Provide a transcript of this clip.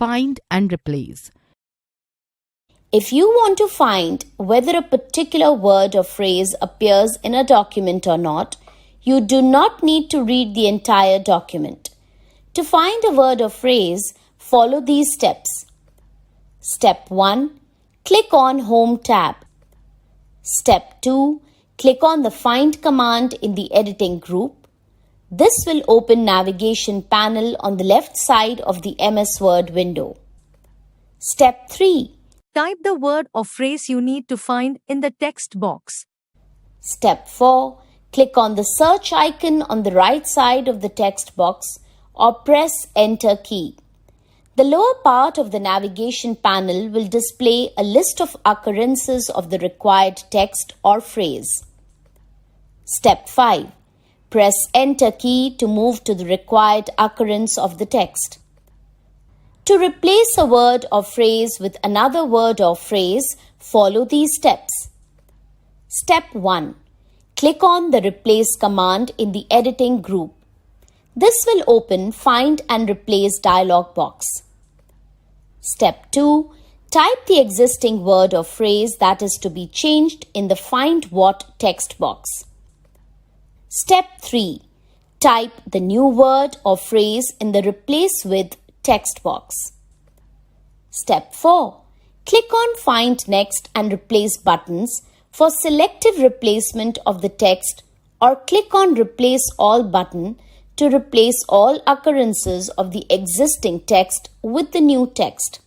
Find and Replace. If you want to find whether a particular word or phrase appears in a document or not, you do not need to read the entire document. To find a word or phrase, follow these steps. Step 1. Click on Home tab. Step 2. Click on the Find command in the editing group. This will open navigation panel on the left side of the MS Word window. Step 3. Type the word or phrase you need to find in the text box. Step 4. Click on the search icon on the right side of the text box or press Enter key. The lower part of the navigation panel will display a list of occurrences of the required text or phrase. Step 5. Press Enter key to move to the required occurrence of the text. To replace a word or phrase with another word or phrase, follow these steps. Step 1. Click on the Replace command in the editing group. This will open Find and Replace dialog box. Step 2. Type the existing word or phrase that is to be changed in the Find What text box. Step 3. Type the new word or phrase in the Replace With text box. Step 4. Click on Find Next and Replace buttons for selective replacement of the text, or click on Replace All button to replace all occurrences of the existing text with the new text.